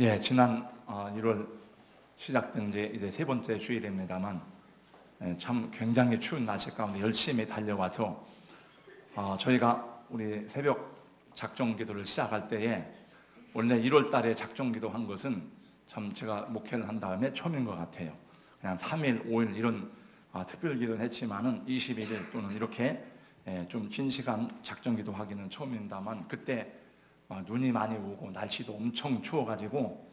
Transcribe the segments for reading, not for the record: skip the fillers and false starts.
예, 지난 1월 시작된 지 이제 세 번째 주일입니다만, 참 굉장히 추운 날씨 가운데 열심히 달려와서 저희가 우리 새벽 작정 기도를 시작할 때에 원래 1월 달에 작정 기도 한 것은 참 제가 목회를 한 다음에 처음인 것 같아요. 그냥 3일, 5일 이런 특별 기도는 했지만은 21일 또는 이렇게 좀 긴 시간 작정 기도 하기는 처음입니다만, 그때 눈이 많이 오고 날씨도 엄청 추워가지고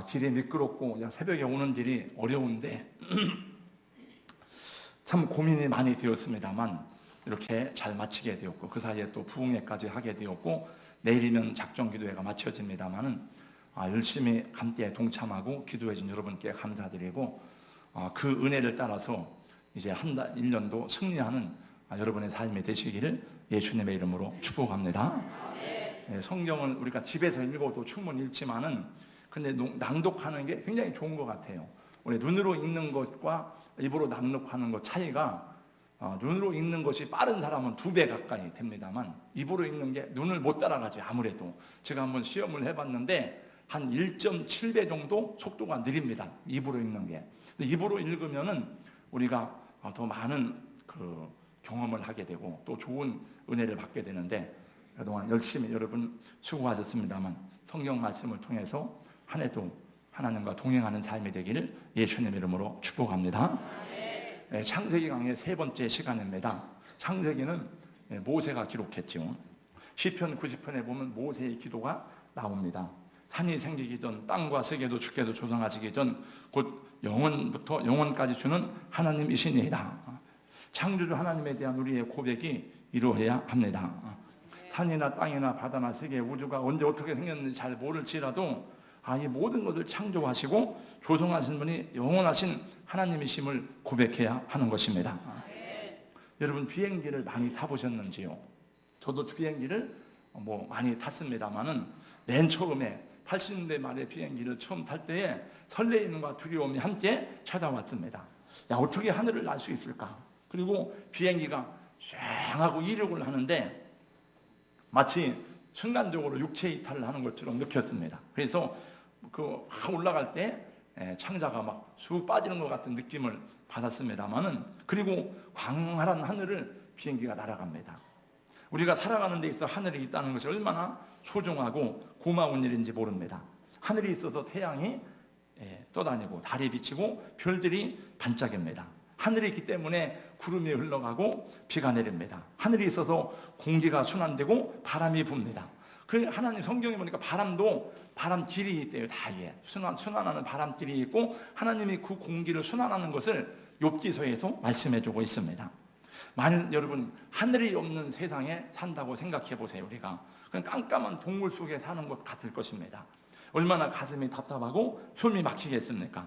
길이 미끄럽고 새벽에 오는 길이 어려운데 참 고민이 많이 되었습니다만 이렇게 잘 마치게 되었고, 그 사이에 또 부흥회까지 하게 되었고, 내일이면 작정 기도회가 마쳐집니다만은 열심히 함께 동참하고 기도해 준 여러분께 감사드리고, 그 은혜를 따라서 이제 1년도 승리하는 여러분의 삶이 되시기를 예수님의 이름으로 축복합니다. 성경을 우리가 집에서 읽어도 충분히 읽지만은 근데 낭독하는 게 굉장히 좋은 것 같아요. 우리 눈으로 읽는 것과 입으로 낭독하는 것 차이가, 눈으로 읽는 것이 빠른 사람은 2배 가까이 됩니다만 입으로 읽는 게 눈을 못 따라가지. 아무래도 제가 한번 시험을 해봤는데 한 1.7배 정도 속도가 느립니다, 입으로 읽는 게. 입으로 읽으면은 우리가 더 많은 그 경험을 하게 되고 또 좋은 은혜를 받게 되는데, 그동안 열심히 여러분 수고하셨습니다만 성경 말씀을 통해서 한 해도 하나님과 동행하는 삶이 되기를 예수님 이름으로 축복합니다. 창세기 강의 세 번째 시간입니다. 창세기는 모세가 기록했죠. 시편 90편에 보면 모세의 기도가 나옵니다. 산이 생기기 전, 땅과 세계도 주께도 조성하시기 전 곧 영원부터 영원까지 주는 하나님이시니이다. 창조주 하나님에 대한 우리의 고백이 이루어야 합니다. 산이나 땅이나 바다나 세계, 우주가 언제 어떻게 생겼는지 잘 모를지라도 이 모든 것을 창조하시고 조성하신 분이 영원하신 하나님이심을 고백해야 하는 것입니다. 여러분, 비행기를 많이 타보셨는지요? 저도 비행기를 많이 탔습니다만은 맨 처음에 80년대 말에 비행기를 처음 탈 때에 설레임과 두려움이 함께 찾아왔습니다. 어떻게 하늘을 날 수 있을까? 그리고 비행기가 쉥하고 이륙을 하는데 마치 순간적으로 육체 이탈을 하는 것처럼 느꼈습니다. 그래서 올라갈 때 창자가 막 쑥 빠지는 것 같은 느낌을 받았습니다만은, 그리고 광활한 하늘을 비행기가 날아갑니다. 우리가 살아가는 데 있어 하늘이 있다는 것이 얼마나 소중하고 고마운 일인지 모릅니다. 하늘이 있어서 태양이 떠다니고 달이 비치고 별들이 반짝입니다. 하늘이 있기 때문에 구름이 흘러가고 비가 내립니다. 하늘이 있어서 공기가 순환되고 바람이 붑니다. 그 하나님 성경에 보니까 바람도 바람길이 있대요. 다 순환하는 바람길이 있고, 하나님이 그 공기를 순환하는 것을 욥기서에서 말씀해주고 있습니다. 만일 여러분 하늘이 없는 세상에 산다고 생각해 보세요. 우리가 그냥 깜깜한 동굴 속에 사는 것 같을 것입니다. 얼마나 가슴이 답답하고 숨이 막히겠습니까?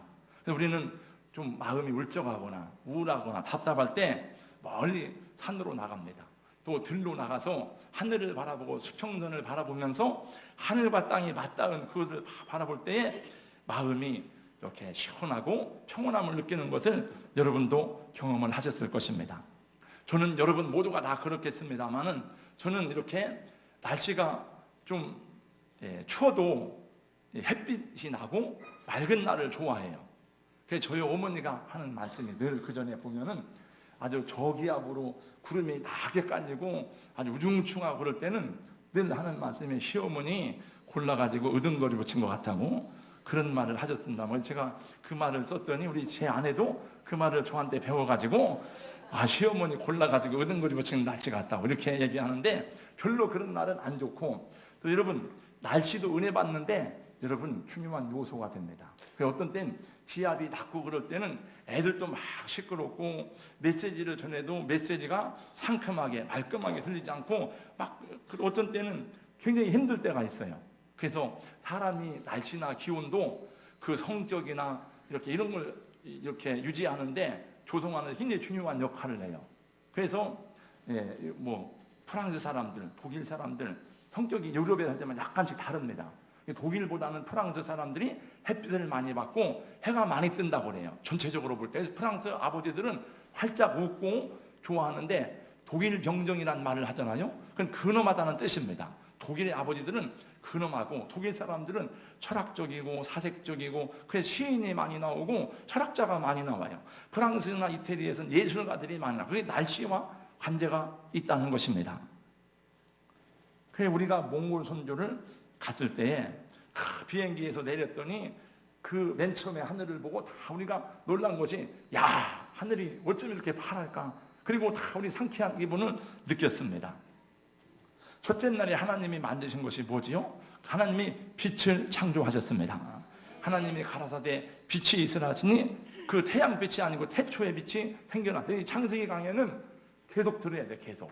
우리는 좀 마음이 울적하거나 우울하거나 답답할 때 멀리 산으로 나갑니다. 또 들로 나가서 하늘을 바라보고 수평선을 바라보면서 하늘과 땅이 맞닿은 그것을 바라볼 때에 마음이 이렇게 시원하고 평온함을 느끼는 것을 여러분도 경험을 하셨을 것입니다. 저는 여러분 모두가 다 그렇겠습니다만은 저는 이렇게 날씨가 좀 추워도 햇빛이 나고 맑은 날을 좋아해요. 그래서 저희 어머니가 하는 말씀이 늘 그 전에 보면은 아주 저기압으로 구름이 나게 깔리고 아주 우중충하고 그럴 때는 늘 하는 말씀이 시어머니 골라가지고 으등거리 붙인 것 같다고 그런 말을 하셨습니다. 제가 그 말을 썼더니 우리 제 아내도 그 말을 저한테 배워가지고 시어머니 골라가지고 으등거리 붙이는 날씨 같다고 이렇게 얘기하는데, 별로 그런 날은 안 좋고, 또 여러분 날씨도 은혜 받는데 여러분 중요한 요소가 됩니다. 어떤 땐 기압이 낮고 그럴 때는 애들도 막 시끄럽고 메시지를 전해도 메시지가 상큼하게 말끔하게 들리지 않고 막 어떤 때는 굉장히 힘들 때가 있어요. 그래서 사람이 날씨나 기온도 그 성격이나 이런 걸 이렇게 유지하는데 조성하는 굉장히 중요한 역할을 해요. 그래서 프랑스 사람들, 독일 사람들 성격이 유럽에 살 때만 약간씩 다릅니다. 독일보다는 프랑스 사람들이 햇빛을 많이 받고 해가 많이 뜬다고 그래요. 전체적으로 볼 때. 그래서 프랑스 아버지들은 활짝 웃고 좋아하는데 독일 병정이란 말을 하잖아요. 그건 근엄하다는 뜻입니다. 독일의 아버지들은 근엄하고 독일 사람들은 철학적이고 사색적이고 그래서 시인이 많이 나오고 철학자가 많이 나와요. 프랑스나 이태리에서는 예술가들이 많이 나와요. 그게 날씨와 관계가 있다는 것입니다. 그래서 우리가 몽골 선교를 갔을 때에 비행기에서 내렸더니 그 맨 처음에 하늘을 보고 다 우리가 놀란 것이, 야, 하늘이 어쩜 이렇게 파랄까. 그리고 다 우리 상쾌한 기분을 느꼈습니다. 첫째 날에 하나님이 만드신 것이 뭐지요? 하나님이 빛을 창조하셨습니다. 하나님이 가라사대 빛이 있으라 하시니 그 태양빛이 아니고 태초의 빛이 생겨났어요. 창세기 강의는 계속 들어야 돼, 계속.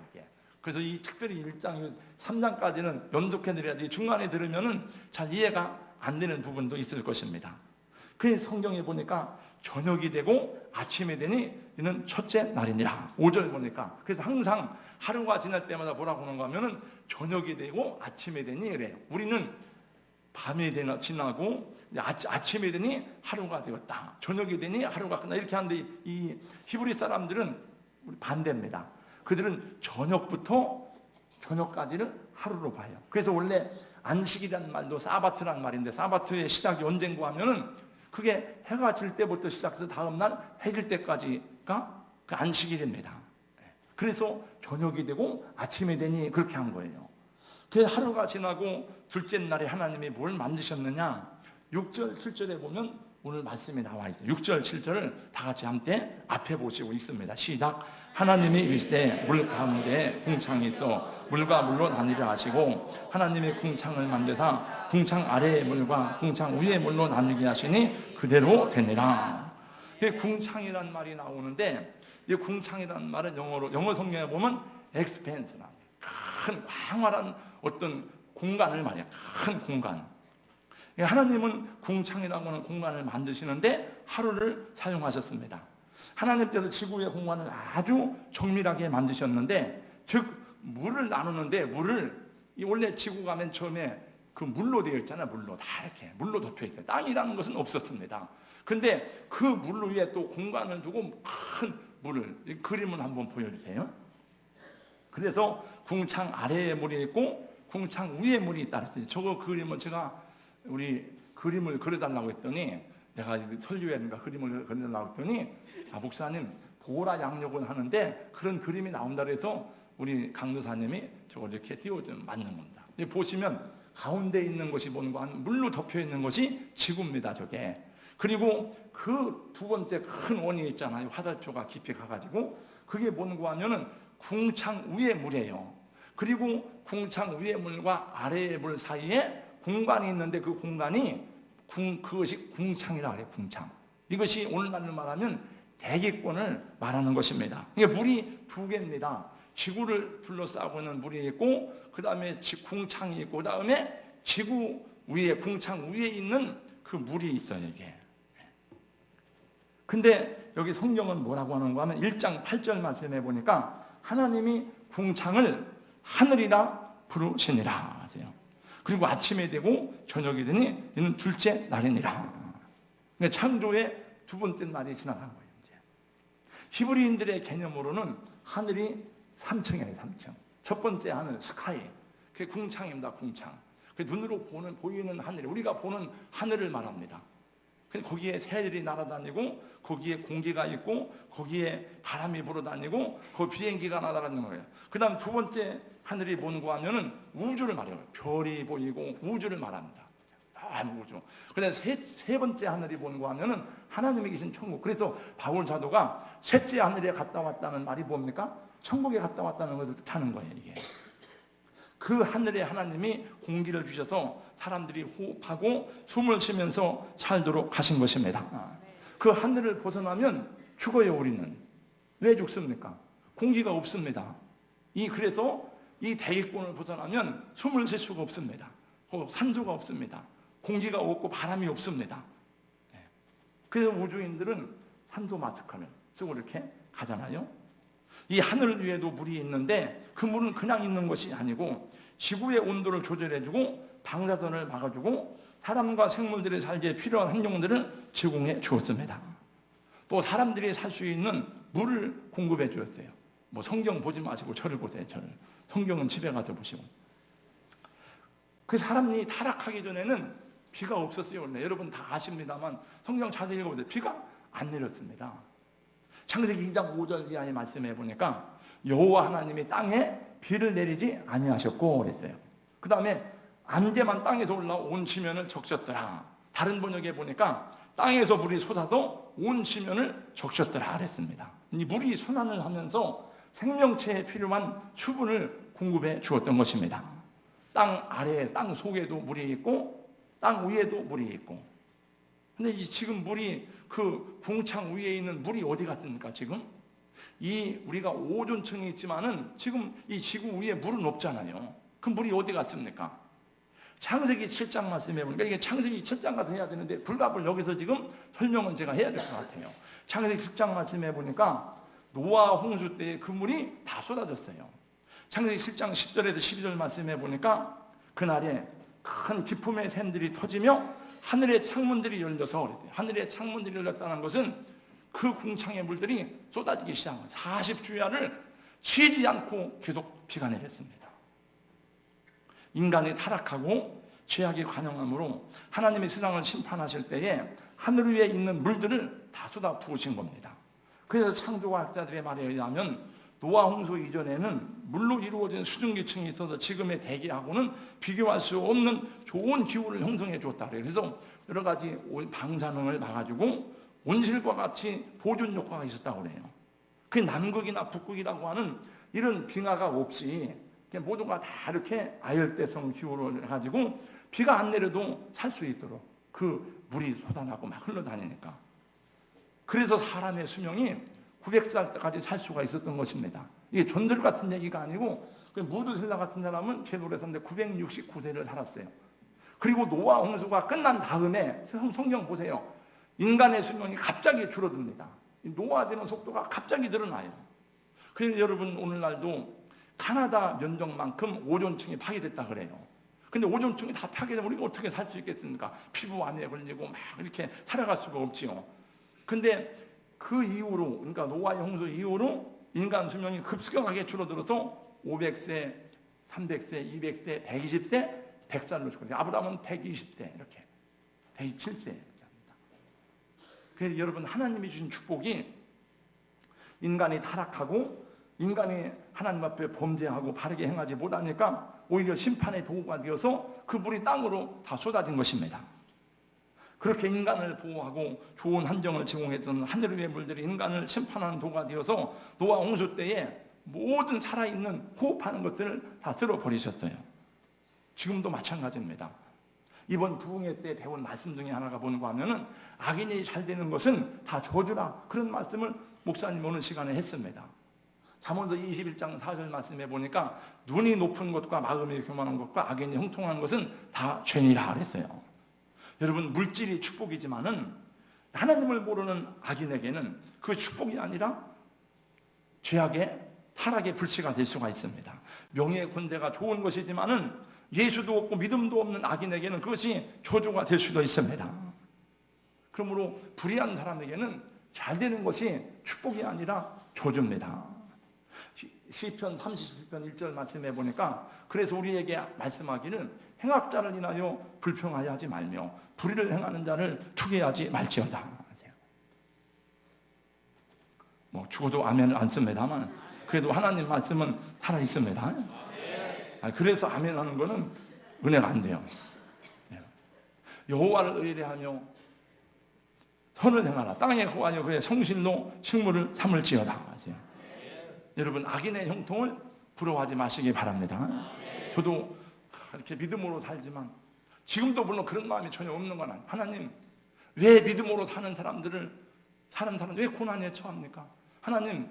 그래서 이 특별히 1장, 3장까지는 연속해 드려야지 중간에 들으면은 잘 이해가 안 되는 부분도 있을 것입니다. 그래서 성경에 보니까 저녁이 되고 아침이 되니 이는 첫째 날이니라. 5절 보니까. 그래서 항상 하루가 지날 때마다 뭐라고 하는가 하면은 저녁이 되고 아침이 되니 그래요. 우리는 밤이 지나고 아침이 되니 하루가 되었다. 저녁이 되니 하루가 끝나. 이렇게 하는데 이 히브리 사람들은 반대입니다. 그들은 저녁부터 저녁까지를 하루로 봐요. 그래서 원래 안식이라는 말도 사바트라는 말인데, 사바트의 시작이 언젠가 하면은 그게 해가 질 때부터 시작해서 다음날 해 질 때까지가 그 안식이 됩니다. 그래서 저녁이 되고 아침이 되니 그렇게 한 거예요. 그래서 하루가 지나고 둘째 날에 하나님이 뭘 만드셨느냐, 6절 7절에 보면 오늘 말씀이 나와 있어요. 6절 7절을 다 같이 함께 앞에 보시고 있습니다. 시작. 하나님이 이르시되 물 가운데 궁창이 있어 물과 물로 나뉘라 하시고, 하나님이 궁창을 만드사 궁창 아래의 물과 궁창 위의 물로 나누게 하시니 그대로 되니라. 궁창이라는 말이 나오는데, 이 궁창이라는 말은 영어 성경에 보면 expanse라는 큰 광활한 어떤 공간을 말이야. 큰 공간. 하나님은 궁창이라고 하는 공간을 만드시는데 하루를 사용하셨습니다. 하나님께서 지구의 공간을 아주 정밀하게 만드셨는데, 즉 물을 나누는데, 물을 원래 지구가 맨 처음에 그 물로 되어 있잖아요. 물로 다 이렇게 물로 덮여 있어요. 땅이라는 것은 없었습니다. 근데 그 물 위에 또 공간을 두고 큰 물을, 그림을 한번 보여주세요. 그래서 궁창 아래에 물이 있고 궁창 위에 물이 있다 그랬어요. 저거 그림을 제가 우리 그림을 그려달라고 했더니, 내가 설교회인가 그림을 그려달라고 했더니, 목사님 보라 양력은 하는데 그런 그림이 나온다 그래서 우리 강도사님이 저걸 이렇게 띄워주면 맞는 겁니다. 보시면 가운데 있는 것이 뭔가 물로 덮여 있는 것이 지구입니다. 저게. 그리고 그 두 번째 큰 원이 있잖아요. 화살표가 깊이 가가지고 그게 뭔가 하면은 궁창 위의 물이에요. 그리고 궁창 위의 물과 아래의 물 사이에 공간이 있는데 그 공간이 그것이 궁창이라고 해요. 궁창. 이것이 오늘날로 말하면 대기권을 말하는 것입니다. 이게 물이 두 개입니다. 지구를 둘러싸고 있는 물이 있고, 그 다음에 궁창이 있고, 그 다음에 지구 위에 궁창 위에 있는 그 물이 있어요. 이게. 근데 여기 성경은 뭐라고 하는가 하면 1장 8절 말씀해 보니까 하나님이 궁창을 하늘이라 부르시니라 하세요. 그리고 아침이 되고 저녁이 되니 이는 둘째 날이니라. 그러니까 창조의 두 번째 날이 지나간 거예요. 이제. 히브리인들의 개념으로는 하늘이 3층이에요. 3층. 첫 번째 하늘 스카이, 그게 궁창입니다. 궁창. 그 눈으로 보이는 하늘, 우리가 보는 하늘을 말합니다. 거기에 새들이 날아다니고 거기에 공기가 있고 거기에 바람이 불어다니고 거기 비행기가 날아다니는 거예요. 그 다음 두 번째 하늘이 뭔가 하면은 우주를 말해요. 별이 보이고 우주를 말합니다. 우주. 그다음 세 번째 하늘이 뭔가 하면은 하나님이 계신 천국. 그래서 바울 사도가 셋째 하늘에 갔다 왔다는 말이 뭡니까? 천국에 갔다 왔다는 것을 뜻하는 거예요. 이게. 그 하늘에 하나님이 공기를 주셔서 사람들이 호흡하고 숨을 쉬면서 살도록 하신 것입니다. 그 하늘을 벗어나면 죽어요. 우리는. 왜 죽습니까? 공기가 없습니다. 그래서 이 대기권을 벗어나면 숨을 쉴 수가 없습니다. 산소가 없습니다. 공기가 없고 바람이 없습니다. 그래서 우주인들은 산소 마스크를 쓰고 이렇게 가잖아요. 이 하늘 위에도 물이 있는데 그 물은 그냥 있는 것이 아니고 지구의 온도를 조절해주고 방사선을 막아주고 사람과 생물들이 살기에 필요한 환경들을 제공해 주었습니다. 또 사람들이 살 수 있는 물을 공급해 주었어요. 성경 보지 마시고 저를 보세요. 저를. 성경은 집에 가서 보시고. 그 사람이 타락하기 전에는 비가 없었어요. 원래 여러분 다 아십니다만 성경 자세히 읽어보세요. 비가 안 내렸습니다. 창세기 2장 5절 이하의 말씀해 보니까 여호와 하나님이 땅에 비를 내리지 아니하셨고 그랬어요. 그 다음에 안개만 땅에서 올라와 온 지면을 적셨더라. 다른 번역에 보니까 땅에서 물이 솟아서 온 지면을 적셨더라 그랬습니다. 이 물이 순환을 하면서 생명체에 필요한 수분을 공급해 주었던 것입니다. 땅 아래에, 땅 속에도 물이 있고 땅 위에도 물이 있고. 근데 지금 물이 그 궁창 위에 있는 물이 어디 갔습니까? 지금 이 우리가 오존층이 있지만은 지금 이 지구 위에 물은 없잖아요. 그 물이 어디 갔습니까? 창세기 7장 말씀해 보니까 이게 창세기 7장 가서 해야 되는데 불갑을 여기서 지금 설명은 제가 해야 될 것 같아요. 창세기 6장 말씀해 보니까 노아 홍수 때 그 물이 다 쏟아졌어요. 창세기 7장 10절에서 12절 말씀해 보니까 그날에 큰 기품의 샘들이 터지며 하늘의 창문들이 열려서 그랬어요. 하늘의 창문들이 열렸다는 것은 그 궁창의 물들이 쏟아지기 시작한 거예요. 40주야를 쉬지 않고 계속 비가 내렸습니다. 인간이 타락하고 죄악이 관영함으로 하나님이 세상을 심판하실 때에 하늘 위에 있는 물들을 다 쏟아 부으신 겁니다. 그래서 창조학자들의 말에 의하면 노아 홍수 이전에는 물로 이루어진 수증기층이 있어서 지금의 대기하고는 비교할 수 없는 좋은 기후를 형성해 줬다 그래요. 그래서 여러 가지 방사능을 막아주고 온실과 같이 보존 효과가 있었다고 그래요. 그 남극이나 북극이라고 하는 이런 빙하가 없이 모두가 다 이렇게 아열대성 기후를 해가지고 비가 안 내려도 살 수 있도록 그 물이 쏟아나고 막 흘러다니니까. 그래서 사람의 수명이 900살까지 살 수가 있었던 것입니다. 이게 존들 같은 얘기가 아니고 무드셀라 같은 사람은 제 노래 선데 969세를 살았어요. 그리고 노아 홍수가 끝난 다음에 성경 보세요. 인간의 수명이 갑자기 줄어듭니다. 노화되는 속도가 갑자기 늘어나요. 그래서 여러분 오늘날도 카나다 면적만큼 오존층이 파괴됐다 그래요. 근데 오존층이 다 파괴되면 우리가 어떻게 살 수 있겠습니까? 피부암에 걸리고 막 이렇게 살아갈 수가 없지요. 근데 그 이후로, 그러니까 노아의 홍수 이후로 인간 수명이 급격하게 줄어들어서 500세, 300세, 200세, 120세, 100살로 죽었어요. 아브라함은 120세 이렇게 127세 이렇게 합니다. 그래서 여러분 하나님이 주신 축복이 인간이 타락하고 인간이 하나님 앞에 범죄하고 바르게 행하지 못하니까 오히려 심판의 도구가 되어서 그 물이 땅으로 다 쏟아진 것입니다. 그렇게 인간을 보호하고 좋은 환경을 제공했던 하늘 위의 물들이 인간을 심판하는 도구가 되어서 노아 홍수 때에 모든 살아있는 호흡하는 것들을 다 쓸어버리셨어요. 지금도 마찬가지입니다. 이번 부흥회 때 배운 말씀 중에 하나가 뭔가 하면은 악인이 잘 되는 것은 다 저주라, 그런 말씀을 목사님 오는 시간에 했습니다. 잠언서 21장 4절 말씀해 보니까 눈이 높은 것과 마음이 교만한 것과 악인이 형통하는 것은 다 죄니라 그랬어요. 여러분 물질이 축복이지만은 하나님을 모르는 악인에게는 그 축복이 아니라 죄악의 타락의 불씨가 될 수가 있습니다. 명예 권세가 좋은 것이지만은 예수도 없고 믿음도 없는 악인에게는 그것이 저주가 될 수도 있습니다. 그러므로 불의한 사람에게는 잘 되는 것이 축복이 아니라 저주입니다. 시편 37편 1절 말씀해 보니까 그래서 우리에게 말씀하기를 행악자를 인하여 불평하여 하지 말며 불의를 행하는 자를 투기하지 말지어다. 뭐 죽어도 아멘을 안 씁니다만 그래도 하나님 말씀은 살아 있습니다. 그래서 아멘 하는 거는 은혜가 안 돼요. 여호와를 의뢰하며 선을 행하라. 땅에 구하여 그의 성실로 식물을 삼을지어다. 여러분 악인의 형통을 부러워하지 마시기 바랍니다. 저도 이렇게 믿음으로 살지만 지금도 물론 그런 마음이 전혀 없는 건 아니에요. 하나님 왜 믿음으로 사는 사람들을 왜 고난에 처합니까? 하나님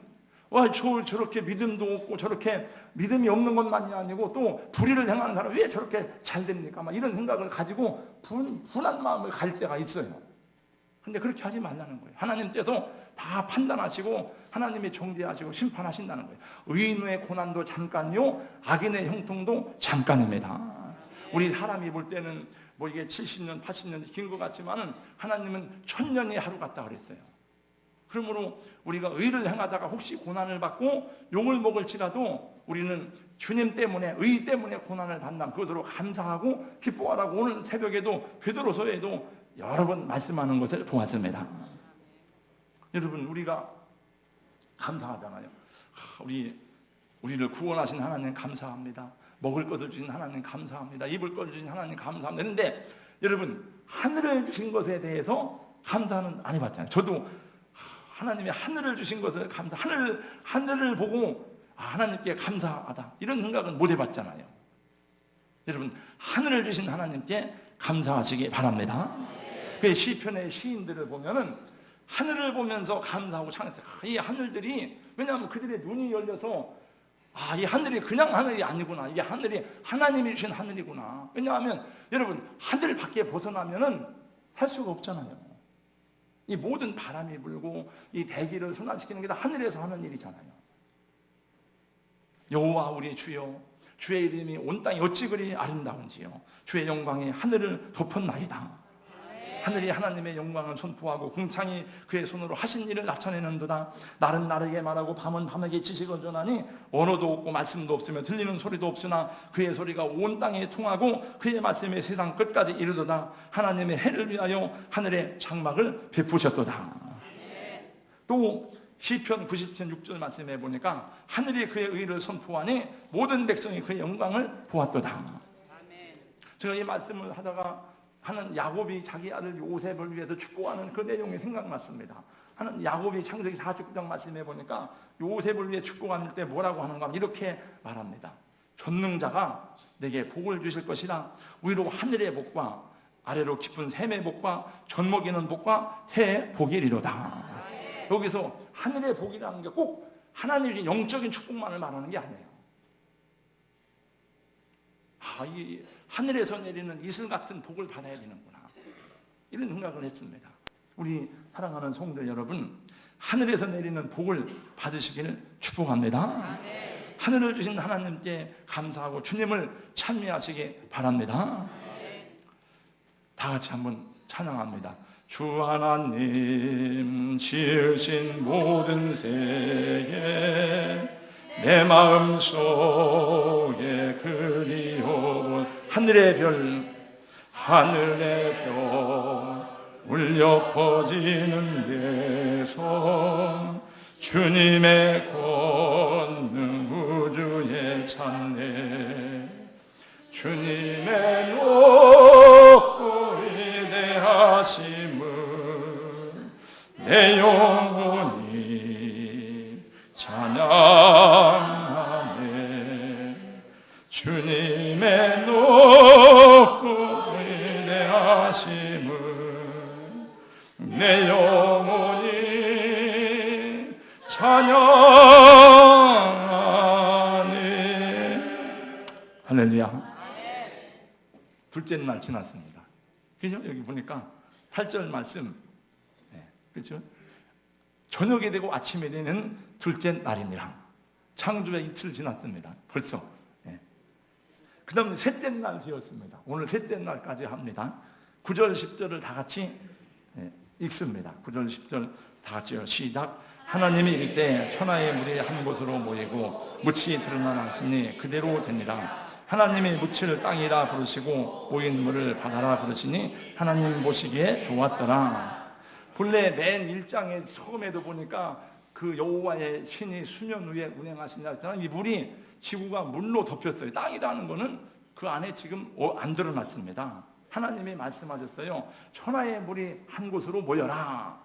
와 저렇게 믿음도 없고 저렇게 믿음이 없는 것만이 아니고 또 불의를 행하는 사람 왜 저렇게 잘 됩니까? 막 이런 생각을 가지고 분한 마음을 가질 때가 있어요. 근데 그렇게 하지 말라는 거예요. 하나님께서 다 판단하시고 하나님이 정죄하시고 심판하신다는 거예요. 의인의 고난도 잠깐이요 악인의 형통도 잠깐입니다. 우리 사람이 볼 때는 뭐 이게 70년 80년 긴 것 같지만은 하나님은 1000년이 하루 같다 그랬어요. 그러므로 우리가 의를 행하다가 혹시 고난을 받고 욕을 먹을지라도 우리는 주님 때문에, 의 때문에 고난을 받나 그것으로 감사하고 기뻐하라고 오늘 새벽에도 베드로서에도 여러 번 말씀하는 것을 보았습니다. 여러분, 우리가 감사하잖아요. 우리를 구원하신 하나님 감사합니다. 먹을 것을 주신 하나님 감사합니다. 입을 것을 주신 하나님 감사합니다. 그런데 여러분, 하늘을 주신 것에 대해서 감사는 안 해봤잖아요. 저도 하나님이 하늘을 주신 것을 하늘을 보고 하나님께 감사하다 이런 생각은 못 해봤잖아요. 여러분, 하늘을 주신 하나님께 감사하시기 바랍니다. 그 시편의 시인들을 보면은 하늘을 보면서 감사하고 찬양해요. 이 하늘들이, 왜냐하면 그들의 눈이 열려서 이 하늘이 그냥 하늘이 아니구나, 이게 하늘이 하나님이 주신 하늘이구나. 왜냐하면 여러분, 하늘 밖에 벗어나면은 살 수가 없잖아요. 이 모든 바람이 불고 이 대기를 순환시키는 게 다 하늘에서 하는 일이잖아요. 여호와 우리 주여, 주의 이름이 온 땅이 어찌 그리 아름다운지요. 주의 영광이 하늘을 덮었나이다. 하늘이 하나님의 영광을 선포하고 궁창이 그의 손으로 하신 일을 나타내는도다. 날은 나르게 말하고 밤은 밤에게 지식을 전하니 언어도 없고 말씀도 없으며 들리는 소리도 없으나 그의 소리가 온 땅에 통하고 그의 말씀이 세상 끝까지 이르도다. 하나님의 해를 위하여 하늘의 장막을 베푸셨도다. 또 시편 90편 6절 말씀해 보니까 하늘이 그의 의를 선포하니 모든 백성이 그의 영광을 보았도다. 제가 이 말씀을 하다가 하는 야곱이 자기 아들 요셉을 위해서 축복하는 그 내용이 생각났습니다. 하는 야곱이 창세기 49장 말씀해 보니까 요셉을 위해 축복할 때 뭐라고 하는가 하면 이렇게 말합니다. 전능자가 내게 복을 주실 것이라. 위로 하늘의 복과 아래로 깊은 샘의 복과 젖 먹이는 복과 태의 복이리로다. 여기서 하늘의 복이라는 게 꼭 하나님의 영적인 축복만을 말하는 게 아니에요. 이 하늘에서 내리는 이슬 같은 복을 받아야 되는구나, 이런 생각을 했습니다. 우리 사랑하는 성도 여러분, 하늘에서 내리는 복을 받으시기를 축복합니다. 하늘을 주신 하나님께 감사하고 주님을 찬미하시기 바랍니다. 다 같이 한번 찬양합니다. 주 하나님 지으신 모든 세계 내 마음속에 그리워본 하늘의 별 울려 퍼지는 내 손 주님의 권능 우주에 찬네. 주님의 높고 위대하심을 내 영혼이 찬양하네. 주님의 높고 위대하심을 내 영혼이 찬양하네. 할렐루야. 둘째 날 지났습니다. 그죠? 여기 보니까 8절 말씀, 그렇죠? 저녁이 되고 아침이 되는 둘째 날이니라. 창조의 이틀 지났습니다. 벌써. 그 다음 셋째 날 되었습니다. 오늘 셋째 날까지 합니다. 9절 10절을 다 같이 읽습니다. 9절 10절 다 같이요. 시작. 하나님이 이를 때 천하의 물이 한 곳으로 모이고 묻이 드러나나 하시니 그대로 되니라. 하나님이 묻을 땅이라 부르시고 모인 물을 바다라 부르시니 하나님 보시기에 좋았더라. 본래 맨 1장에 처음에도 보니까 그 여호와의 신이 수면 위에 운행하신다 했잖아요. 이 물이 지구가 물로 덮였어요. 땅이라는 거는 그 안에 지금 안 드러났습니다. 하나님이 말씀하셨어요. 천하의 물이 한 곳으로 모여라.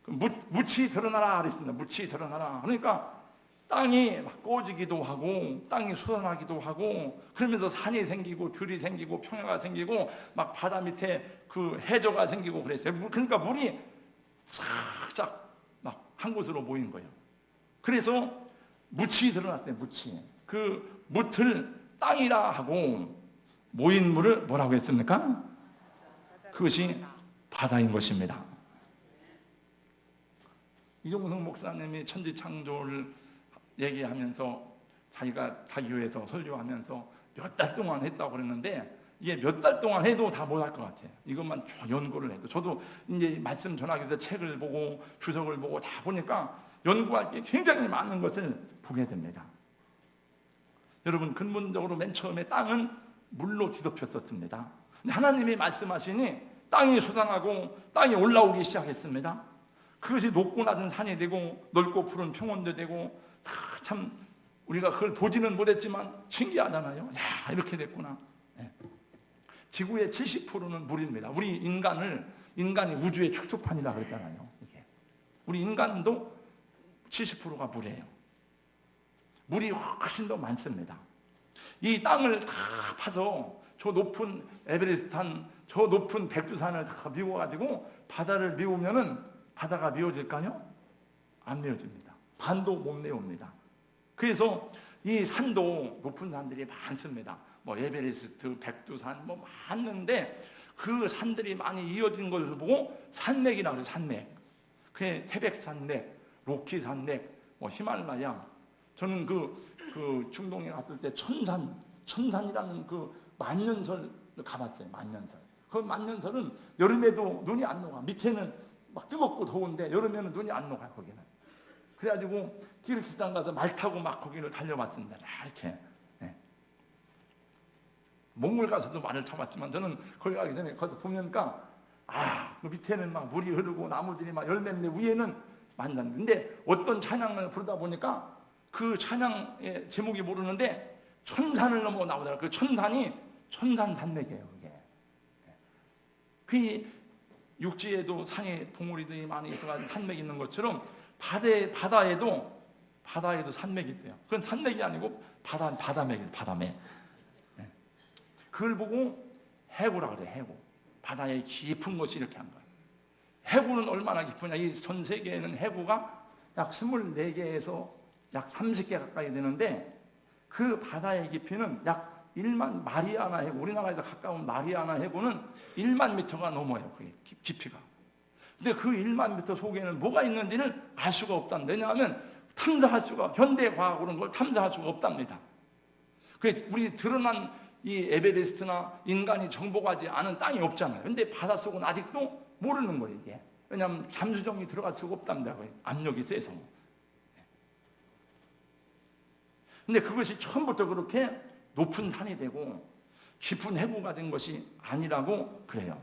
묻이 드러나라 그랬습니다. 묻이 드러나라. 그러니까 땅이 막 꺼지기도 하고 땅이 솟아나기도 하고 그러면서 산이 생기고 들이 생기고 평야가 생기고 막 바다 밑에 그 해저가 생기고 그랬어요. 그러니까 물이 싹싹 막 한 곳으로 모인 거예요. 그래서 묻이 드러났어요. 묻이. 그 묻을 땅이라 하고 모인 물을 뭐라고 했습니까? 그것이 바다인 것입니다. 이종성 목사님이 천지창조를 얘기하면서 자기가 자기 교회에서 설교하면서 몇 달 동안 했다고 그랬는데 이게 몇 달 동안 해도 다 못할 것 같아요. 이것만 쭉 연구를 해도. 저도 이제 말씀 전하기 위해서 책을 보고 주석을 보고 다 보니까 연구할 게 굉장히 많은 것을 보게 됩니다. 여러분, 근본적으로 맨 처음에 땅은 물로 뒤덮였었습니다. 근데 하나님이 말씀하시니 땅이 솟아나고 땅이 올라오기 시작했습니다. 그것이 높고 낮은 산이 되고 넓고 푸른 평원도 되고, 참 우리가 그걸 보지는 못했지만 신기하잖아요. 야, 이렇게 됐구나. 지구의 70%는 물입니다. 우리 인간이 우주의 축소판이라 그랬잖아요. 이게. 우리 인간도 70%가 물이에요. 물이 훨씬 더 많습니다. 이 땅을 다 파서 저 높은 에베레스트산, 저 높은 백두산을 다 미워가지고 바다를 미우면은 바다가 미워질까요? 안 미워집니다. 반도 못 메웁니다. 그래서 이 산도 높은 산들이 많습니다. 뭐 에베레스트, 백두산 뭐 많은데 그 산들이 많이 이어진 것을 보고 산맥이라고 그래요. 산맥. 그게 태백산맥, 로키산맥, 뭐 히말라야. 저는 그 중동에 갔을 때 천산이라는 그 만년설 가봤어요. 만년설. 그 만년설은 여름에도 눈이 안 녹아. 밑에는 막 뜨겁고 더운데 여름에는 눈이 안 녹아 거기는. 그래가지고 키르기스탄 가서 말 타고 막 거기를 달려봤습니다. 이렇게. 몽골 가서도 말을 타봤지만 저는 거기 가기 전에 거기서 보니까 그 밑에는 막 물이 흐르고 나무들이 막 열매인데 위에는 만난. 근데 어떤 찬양을 부르다 보니까 그 찬양의 제목이 모르는데 천산을 넘어 나오더라고요. 그 천산이 천산산맥이에요. 그게. 그 육지에도 산이 봉우리들이 많이 있어가지고 산맥이 있는 것처럼 바다에도 산맥이 있어요. 그건 산맥이 아니고 바다맥이에요. 바다맥. 그걸 보고 해구라 그래. 해구. 바다의 깊은 것이 이렇게 한 거예요. 해구는 얼마나 깊으냐. 이 전 세계에는 해구가 약 24개에서 약 30개 가까이 되는데 그 바다의 깊이는 약 1만 마리아나 해구, 우리나라에서 가까운 마리아나 해구는 1만 미터가 넘어요. 그게 깊이가. 근데 그 1만 미터 속에는 뭐가 있는지를 알 수가 없답니다. 왜냐하면 현대 과학으로는 그걸 탐사할 수가 없답니다. 그 우리 드러난 이 에베레스트나 인간이 정복하지 않은 땅이 없잖아요. 근데 바닷속은 아직도 모르는 거예요, 이게. 왜냐하면 잠수정이 들어갈 수가 없답니다. 압력이 세서. 근데 그것이 처음부터 그렇게 높은 산이 되고 깊은 해구가 된 것이 아니라고 그래요.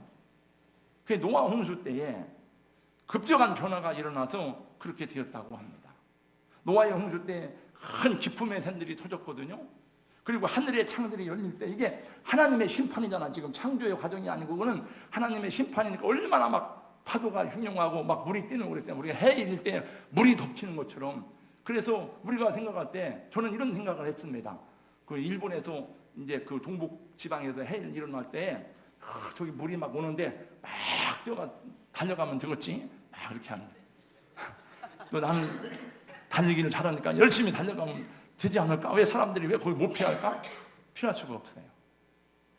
그 노아 홍수 때에 급격한 변화가 일어나서 그렇게 되었다고 합니다. 노아의 홍수 때 큰 기품의 샘들이 터졌거든요. 그리고 하늘의 창들이 열릴 때 이게 하나님의 심판이잖아. 지금 창조의 과정이 아니고 그거는 하나님의 심판이니까 얼마나 막 파도가 흉흉하고 막 물이 뛰는 그랬어요. 우리가 해 일 때 물이 덮치는 것처럼. 그래서 우리가 생각할 때 저는 이런 생각을 했습니다. 그 일본에서 이제 그 동북 지방에서 해일 일어날 때 저기 물이 막 오는데 막 뛰어가 달려가면 되겠지? 막 그렇게 하는데 또 나는 달리기를 잘하니까 열심히 달려가면 되지 않을까? 왜 사람들이 왜 거기 못 피할까? 피할 수가 없어요.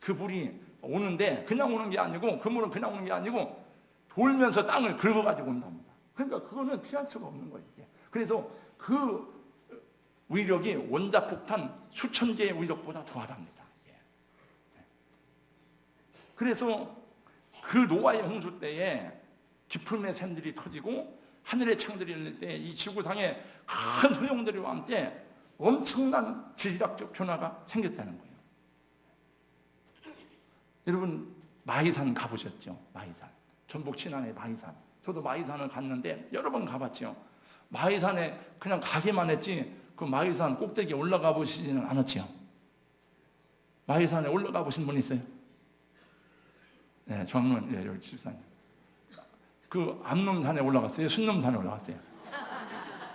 그 물이 오는데 그냥 오는 게 아니고 그 물은 그냥 오는 게 아니고 돌면서 땅을 긁어가지고 온답니다. 그러니까 그거는 피할 수가 없는 거예요. 그래서 그 위력이 원자폭탄 수천 개의 위력보다 더하답니다. 그래서 그 노아의 홍수 때에 깊음의 샘들이 터지고 하늘의 창들이 열릴 때 이 지구상에 큰 소용돌이와 함께 엄청난 지질학적 변화가 생겼다는 거예요. 여러분 마이산 가보셨죠? 마이산. 전북 친안의 마이산. 저도 마이산을 갔는데 여러 번 가봤죠. 마이산에 그냥 가기만 했지 그 마이산 꼭대기에 올라가 보시지는 않았죠. 마이산에 올라가 보신 분 있어요? 네, 저는 여기 집사님. 그 암놈산에 올라갔어요? 순놈산에 올라갔어요?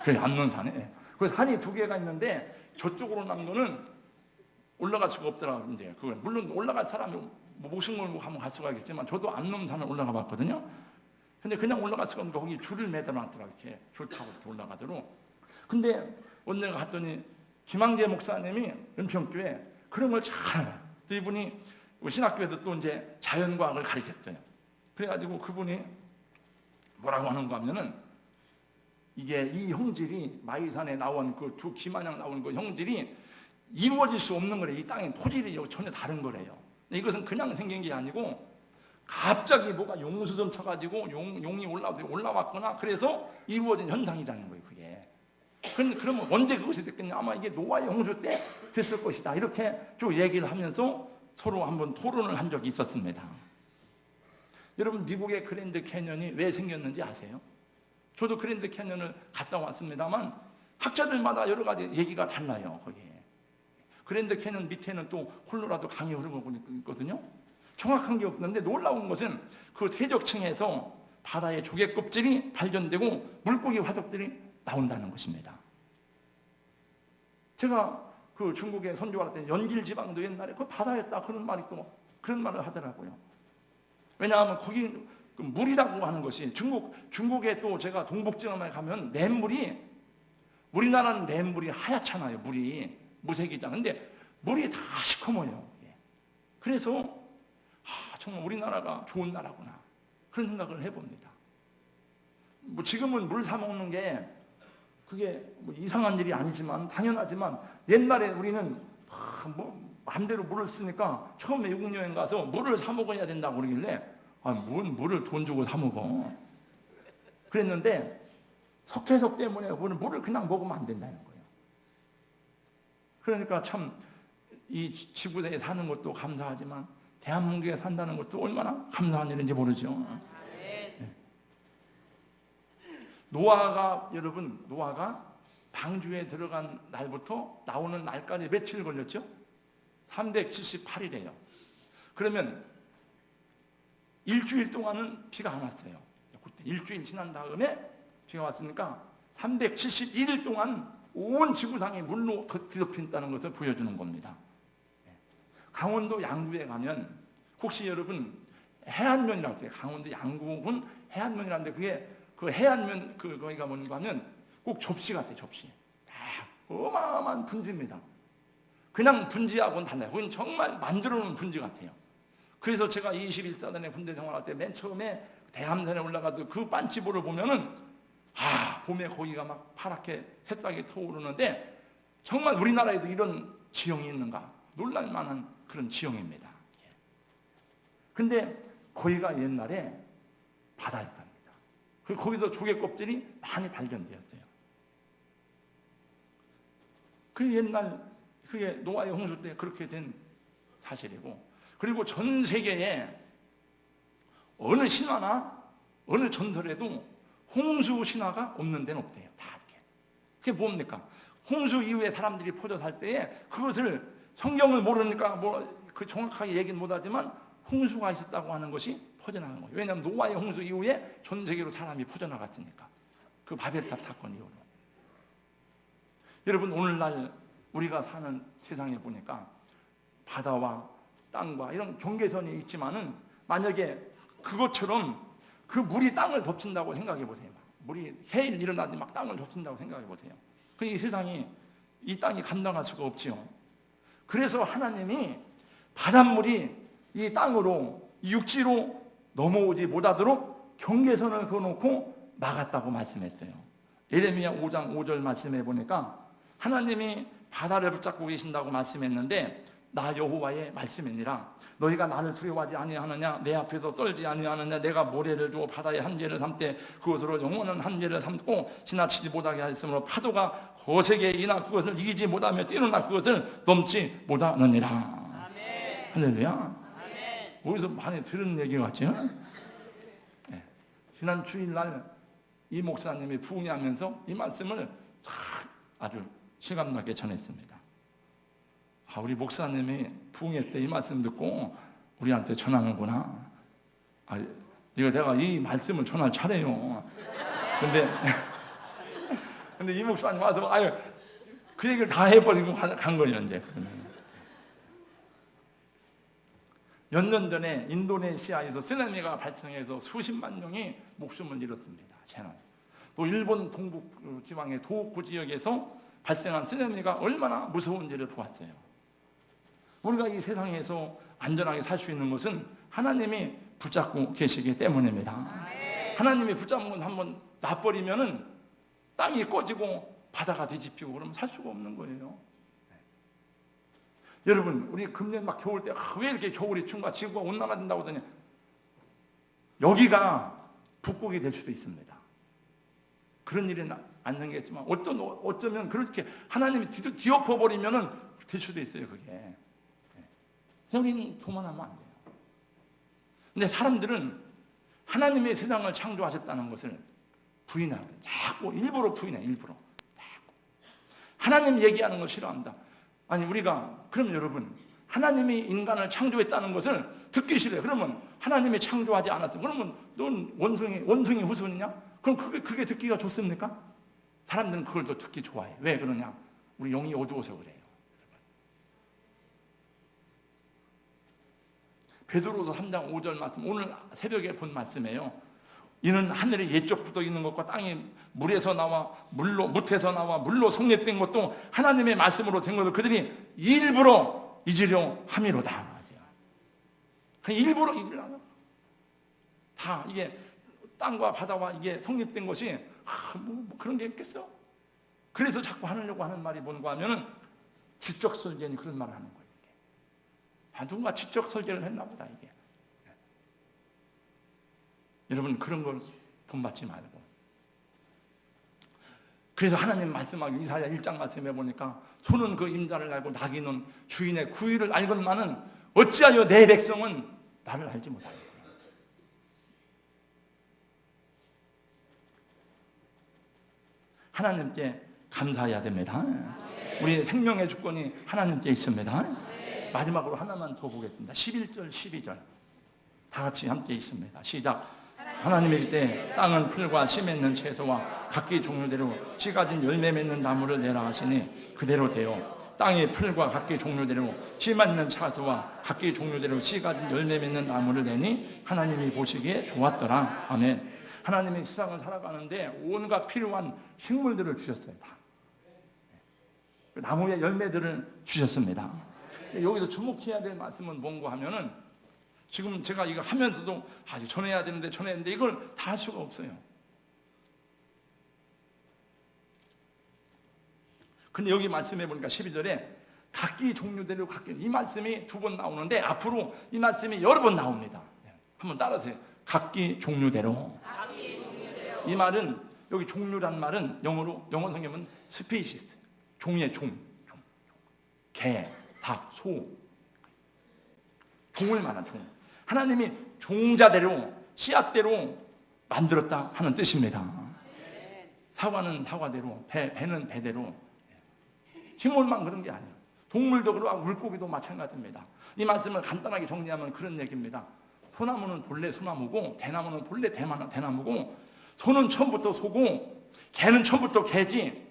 그래, 암놈산에. 그 산이 두 개가 있는데 저쪽으로 난 거는 올라갈 수가 없더라고요. 이제 그건 물론 올라갈 사람이 목숨 걸고 가면 갈 수가 있겠지만 저도 암놈산을 올라가 봤거든요. 근데 그냥 올라갈 수가 없는 거 거기 줄을 매달아놨더라고요. 이렇게 줄 타고 이렇게 올라가도록. 근데 언제 갔더니 김항재 목사님이 은평교회 그런 걸 잘해요. 또 이분이 신학교에도 또 이제 자연과학을 가르쳤어요. 그래가지고 그분이 뭐라고 하는가 하면은 이게 이 형질이 마이산에 나온 그 두 기마냥 나온 그 형질이 이루어질 수 없는 거래요. 이 땅의 토질이 전혀 다른 거래요. 이것은 그냥 생긴 게 아니고 갑자기 뭐가 용수점 쳐가지고 용이 올라왔거나 그래서 이루어진 현상이라는 거예요. 그게. 그러면 언제 그것이 됐겠냐? 아마 이게 노아의 홍수 때 됐을 것이다. 이렇게 쭉 얘기를 하면서 서로 한번 토론을 한 적이 있었습니다. 여러분, 미국의 그랜드 캐년이 왜 생겼는지 아세요? 저도 그랜드 캐년을 갔다 왔습니다만 학자들마다 여러 가지 얘기가 달라요. 거기에 그랜드 캐년 밑에는 또 콜로라도 강이 흐르고 있거든요. 정확한 게 없는데 놀라운 것은 그 대적층에서 바다의 조개 껍질이 발견되고 물고기 화석들이 나온다는 것입니다. 제가 그 중국에 선교할 때 연길 지방도 옛날에 그 바다였다 그런 말을 하더라고요. 왜냐하면 거기 그 물이라고 하는 것이 중국에 또 제가 동북지방에 가면 냇물이, 우리나라는 냇물이 하얗잖아요. 물이 무색이잖아요. 근데 물이 다 시커머요. 그래서 정말 우리나라가 좋은 나라구나 그런 생각을 해봅니다. 뭐 지금은 물 사 먹는 게 그게 뭐 이상한 일이 아니지만 당연하지만 옛날에 우리는 뭐 마음대로 물을 쓰니까 처음에 외국 여행 가서 물을 사 먹어야 된다고 그러길래 뭔 물을 돈 주고 사 먹어 그랬는데 석회석 때문에 물을 그냥 먹으면 안 된다는 거예요. 그러니까 참 이 지구대에 사는 것도 감사하지만 대한민국에 산다는 것도 얼마나 감사한 일인지 모르죠. 노아가 방주에 들어간 날부터 나오는 날까지 며칠 걸렸죠? 378일이에요. 그러면 일주일 동안은 비가 안 왔어요. 그때 일주일 지난 다음에 비가 왔으니까 371일 동안 온 지구상이 물로 뒤덮인다는 것을 보여주는 겁니다. 강원도 양구에 가면 혹시 여러분 해안면이라고 해요. 강원도 양구는 해안면이라는데 그게 그 해안면 거기가 뭔가 하면 꼭 접시 같아요. 접시. 어마어마한 분지입니다. 그냥 분지하고는 달라요. 그건 정말 만들어 놓은 분지 같아요. 그래서 제가 21사단에 군대 생활할 때 맨 처음에 대함산에 올라가서 그 반치보를 보면은 봄에 거기가 막 파랗게 새싹이 터오르는데 정말 우리나라에도 이런 지형이 있는가 놀랄 만한 그런 지형입니다. 근데 거기가 옛날에 바다였답니다. 거기서 조개 껍질이 많이 발견되었어요. 그 옛날 그게 노아의 홍수 때 그렇게 된 사실이고, 그리고 전 세계에 어느 신화나 어느 전설에도 홍수 신화가 없는 데는 없대요. 다 이렇게. 그게 뭡니까? 홍수 이후에 사람들이 퍼져 살 때에 그것을 성경을 모르니까 그 정확하게 얘기는 못하지만 홍수가 있었다고 하는 것이 퍼져나간 거예요. 왜냐하면 노아의 홍수 이후에 전 세계로 사람이 퍼져나갔으니까. 그 바벨탑 사건 이후로. 여러분, 오늘날 우리가 사는 세상에 보니까 바다와 땅과 이런 경계선이 있지만은 만약에 그것처럼 그 물이 땅을 덮친다고 생각해 보세요. 물이 해일 일어나는데 막 땅을 덮친다고 생각해 보세요. 이 세상이, 이 땅이 감당할 수가 없지요. 그래서 하나님이 바닷물이 이 땅으로, 이 육지로 넘어오지 못하도록 경계선을 그어놓고 막았다고 말씀했어요. 예레미야 5장 5절 말씀해 보니까 하나님이 바다를 붙잡고 계신다고 말씀했는데, 나 여호와의 말씀이니라. 너희가 나를 두려워하지 아니하느냐? 내 앞에서 떨지 아니하느냐? 내가 모래를 주어 바다의 한계를 삼되 그것으로 영원한 한계를 삼고 지나치지 못하게 하였으므로 파도가 거세게 이나 그것을 이기지 못하며 뛰어나 그것을 넘지 못하느니라. 아멘. 할렐루야. 아멘. 어디서 많이 들은 얘기 같죠? 네. 지난 주일날 이 목사님이 부흥하면서 이 말씀을 아주 실감나게 전했습니다. 우리 목사님이 부흥회 때 이 말씀 듣고 우리한테 전하는구나. 이거 내가 이 말씀을 전할 차례요. 근데 이 목사님 와서 그 얘기를 다 해버리고 간 거예요. 이제 몇 년 전에 인도네시아에서 쓰나미가 발생해서 수십만 명이 목숨을 잃었습니다. 또 일본 동북 지방의 도호쿠 지역에서 발생한 쓰나미가 얼마나 무서운지를 보았어요. 우리가 이 세상에서 안전하게 살 수 있는 것은 하나님이 붙잡고 계시기 때문입니다. 하나님이 붙잡은 건 한번 놔버리면은 땅이 꺼지고 바다가 뒤집히고 그러면 살 수가 없는 거예요. 여러분, 우리 금년 막 겨울 때 왜 이렇게 겨울이 춥가 지구가 온난화된다고 하더니 여기가 북극이 될 수도 있습니다. 그런 일은 안 생겼지만 어쩌면 그렇게 하나님이 뒤엎어 버리면은 될 수도 있어요. 그게 우리는 교만하면 안 돼요. 근데 사람들은 하나님의 세상을 창조하셨다는 것을 부인하고 자꾸 일부러 부인해. 일부러 하나님 얘기하는 걸 싫어한다. 아니 우리가 그럼 여러분 하나님이 인간을 창조했다는 것을 듣기 싫어요. 그러면 하나님이 창조하지 않았어. 그러면 넌 원숭이 후손이냐? 그럼 그게 듣기가 좋습니까? 사람들은 그걸 더 듣기 좋아해. 왜 그러냐? 우리 영이 어두워서 그래요. 베드로서 3장 5절 말씀, 오늘 새벽에 본 말씀이에요. 이는 하늘의 옛적부터 있는 것과 땅이 물에서 나와 묻에서 나와 물로 성립된 것도 하나님의 말씀으로 된 것을 그들이 일부러 잊으려 함이로다. 일부러 잊으려고. 다 이게 땅과 바다와 이게 성립된 것이 뭐 그런 게 있겠어? 그래서 자꾸 하려고 하는 말이 뭔가 하면은 지적설계니 그런 말을 하는 거예요. 누군가 지적설계를 했나 보다 이게. 여러분 그런 걸 본받지 말고. 그래서 하나님 말씀하기 이사야 1장 말씀해 보니까 소는 그 임자를 알고 나귀는 주인의 구의를 알건만은 어찌하여 내 백성은 나를 알지 못하냐. 하나님께 감사해야 됩니다. 우리 생명의 주권이 하나님께 있습니다. 마지막으로 하나만 더 보겠습니다. 11절 12절 다 같이 함께 있습니다. 시작. 하나님의 때 땅은 풀과 씨 맺는 채소와 각기 종류대로 씨 가진 열매 맺는 나무를 내라 하시니 그대로 되어 땅의 풀과 각기 종류대로 씨 맺는 채소와 각기 종류대로 씨 가진 열매 맺는 나무를 내니 하나님이 보시기에 좋았더라. 아멘. 하나님이 세상을 살아가는데 온갖 필요한 식물들을 주셨어요. 다. 나무의 열매들을 주셨습니다. 여기서 주목해야 될 말씀은 뭔가 하면은 지금 제가 이거 하면서도 아직 전해야 되는데 이걸 다 할 수가 없어요. 근데 여기 말씀해 보니까 12절에 각기 종류대로 각기 이 말씀이 2번 나오는데 앞으로 이 말씀이 여러 번 나옵니다. 한번 따라하세요. 각기 종류대로. 이 말은 여기 종류란 말은 영어 성경은 스피시스 종의 개, 닭, 소 종을 말한 종. 하나님이 종자대로 씨앗대로 만들었다 하는 뜻입니다. 사과는 사과대로, 배는 배대로. 식물만 그런 게 아니에요. 동물도 그러고 물고기도 마찬가지입니다. 이 말씀을 간단하게 정리하면 그런 얘기입니다. 소나무는 본래 소나무고 대나무는 본래 대나무고 소는 처음부터 소고 개는 처음부터 개지.